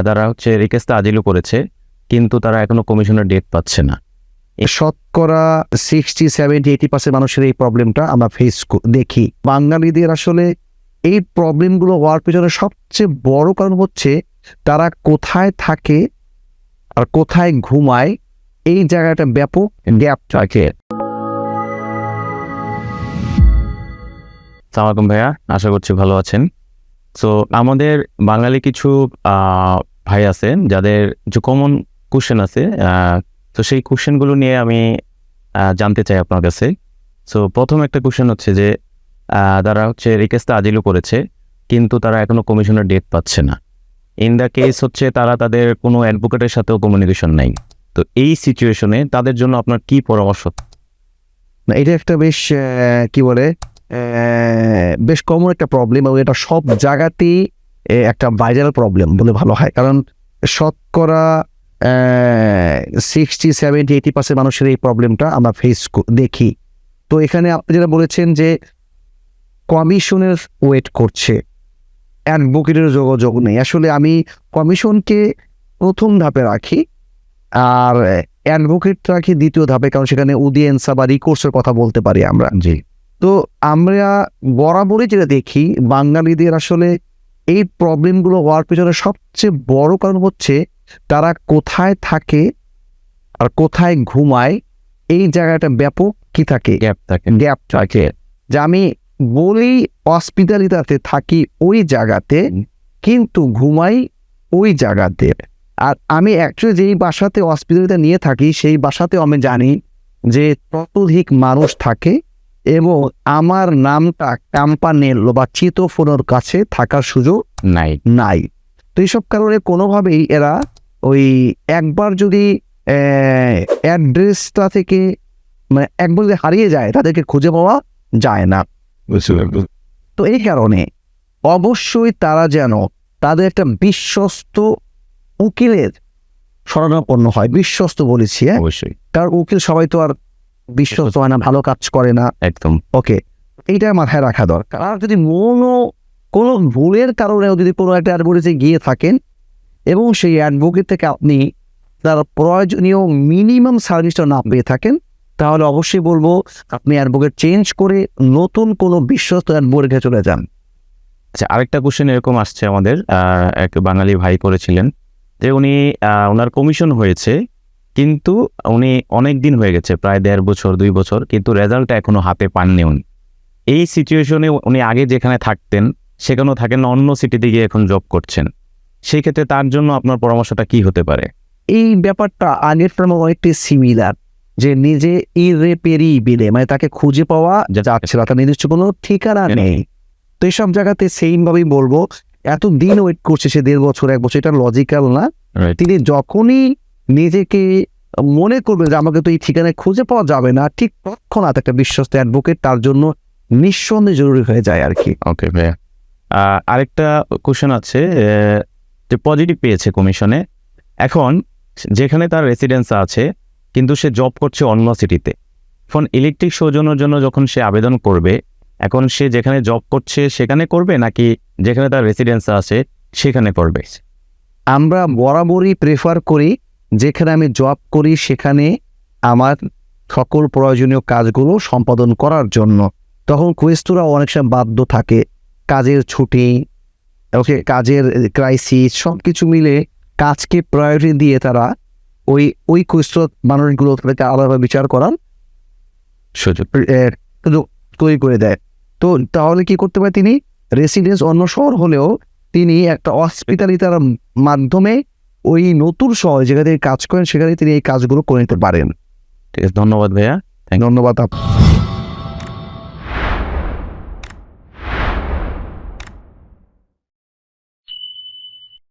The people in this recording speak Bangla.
তারা হচ্ছে রিকোয়েস্টটা আজিলও করেছে, কিন্তু তারা এখনো কমিশনের ডেট পাচ্ছে না। শতকরা 60-70-80% মানুষের এই প্রবলেমটা আমরা দেখি। বাঙালিদের আসলে এই প্রবলেমগুলো হওয়ার পিছনে সবচেয়ে বড় কারণ হচ্ছে তারা কোথায় থাকে আর কোথায় ঘুমায়, এই জায়গাটা ব্যাপক গ্যাপ থাকে। আসসালামু আলাইকুম ভাইয়া, আশা করছি ভালো আছেন। তো আমাদের বাঙালি কিছু ভাই আছেন যাদের যে কমন কোশ্চেন আছে, তো সেই কোশ্চেনগুলো নিয়ে আমি জানতে চাই আপনার কাছে। সো প্রথম একটা কোশ্চেন হচ্ছে যে তারা হচ্ছে রিকোয়েস্টটা আজিলও করেছে, কিন্তু তারা এখনো কমিশনের ডেট পাচ্ছে না। ইন দ্য কেস হচ্ছে তারা তাদের কোনো অ্যাডভোকেটের সাথেও কমিউনিকেশন নাই। তো এই সিচুয়েশনে তাদের জন্য আপনার কি পরামর্শ? এটা একটা বেশ কি বলে বেশ কমন একটা প্রবলেম, এবং এটা সব জায়গাতেই একটা ভাইরাল প্রবলেম বলে ভালো হয়। কারণ শতকরা 60-70-80% মানুষের এই প্রবলেমটা আমরা দেখি। তো এখানে আপনি যেটা বলেছেন যে কমিশনের ওয়েট করছে, অ্যাডভোকেটের যোগাযোগ নেই, আসলে আমি কমিশনকে প্রথম ধাপে রাখি আর অ্যাডভোকেট রাখি দ্বিতীয় ধাপে, কারণ সেখানে অডিয়েন্স বা রিকোর্সের কথা বলতে পারি আমরা। জি, তো আমরা বরাবরই যেটা দেখি, বাঙালিদের আসলে এই প্রবলেমগুলো হওয়ার পিছনে সবচেয়ে বড় কারণ হচ্ছে তারা কোথায় থাকে আর কোথায় ঘুমায়, এই জায়গাটা ব্যাপক কি থাকে, গ্যাপ থাকে। যে আমি বলি হসপিটালিটিতে থাকি ওই জায়গাতে, কিন্তু ঘুমাই ওই জায়গাতে। আর আমি অ্যাকচুয়ালি যেই বাসাতে হসপিটালিটি নিয়ে থাকি সেই বাসাতেও আমি জানি যে ততোধিক মানুষ থাকে, এবং আমার নামটা ক্যাম্পানেল বা চিতোফোনের কাছে থাকার সুযোগ নাই। তো এইসব কারণে কোনোভাবেই এরা ওই একবার যদি অ্যাড্রেসটা থেকে মানে একবার যদি হারিয়ে যায়, তাদেরকে খুঁজে পাওয়া যায় না। তো এই কারণে অবশ্যই তারা যেন তাদের একটা বিশ্বস্ত উকিলের শরণাপন্ন হয়। বিশ্বস্ত বলেছি, অবশ্যই, কারণ উকিল সবাই তো আর বিশ্বস্ত হয় না, ভালো কাজ করে না। একদম ওকে, এইটা মাথায় রাখা দরকার। আর যদি কোনো ভুলের কারণেও যদি কোনো একটা অ্যাডভোকেটে গিয়ে থাকেন এবং সেই অ্যাডভোকেট থেকে আপনি তার প্রয়োজনীয় মিনিমাম সার্ভিসটা না পেয়ে থাকেন, তাহলে অবশ্যই বলবো আপনি অ্যাডভোকেট চেঞ্জ করে নতুন কোনো বিশ্বস্ত অ্যাডভোকেটে চলে যান। আচ্ছা, আরেকটা কোশ্চেন এরকম আসছে আমাদের, এক বাঙালি ভাই করেছিলেন যে উনি ওনার কমিশন হয়েছে, কিন্তু উনি অনেক দিন হয়ে গেছে, প্রায় 1.5 বছর 2 বছর, কিন্তু রেজাল্টটা এখনো হাতে পাননি উনি। এই সিচুয়েশনে উনি আগে যেখানে থাকতেন সেখানেও থাকেন না, অন্য সিটিতে গিয়ে এখন জব করছেন। সেই ক্ষেত্রে তার জন্য আপনার পরামর্শটা কি হতে পারে? এই ব্যাপারটা আগের ফর্মে অনেকটাই সিমিলার, যে নিজে ইররেপেরিবিলে, মানে তাকে খুঁজে পাওয়া যাচ্ছে না, তার নির্দিষ্ট কোনো ঠিকানা নেই। তো এইসব জায়গাতে সেইমভাবেই বলবো, এত দিন ওয়েট করছে সে 1.5 বছর 1 বছর, এটা লজিক্যাল না। তিনি যখনই নিজেকে মনে করবেন যে আমাকে তো এই ঠিকানায় খুঁজে পাওয়া যাবে না, ঠিক তৎক্ষণাৎ একটা বিশ্বস্ত অ্যাডভোকেট তার জন্য নিঃসন্দেহে জরুরি হয়ে যায় আর কি। ওকে ভাইয়া, আরেকটা কোশ্চেন আছে যে পজিটিভ পেয়েছে কমিশনে, এখন যেখানে তার রেসিডেন্স আছে কিন্তু সে জব করছে অন্য সিটিতে, এখন ইলেকট্রিক সৌজন্যের জন্য যখন সে আবেদন করবে, এখন সে যেখানে জব করছে সেখানে করবে নাকি যেখানে তার রেসিডেন্স আছে সেখানে করবে? আমরা বরাবরই প্রেফার করি যেখানে আমি জব করি সেখানে আমার সকল প্রয়োজনীয় কাজগুলো সম্পাদন করার জন্য। তখন কোয়েস্টরা অনেক সময় বাধ্য থাকে, কাজের ছুটি, ওকে, কাজের ক্রাইসিস, সব কিছু মিলে কাজকে প্রায়োরিটি দিয়ে তারা ওই কোয়েস্টর মানুষগুলো তাদেরকে আলাদা বিচার করার সুযোগ তৈরি করে দেয়। তো তাহলে কি করতে পারে, তিনি রেসিডেন্স অন্য শহর হলেও তিনি একটা হসপিটালিটার মাধ্যমে ওই নতুন শহর যেখানে কাজ করেন সেখানে তিনি এই কাজগুলো করে নিতে পারেন। ঠিক আছে, ধন্যবাদ ভাইয়া। ধন্যবাদ।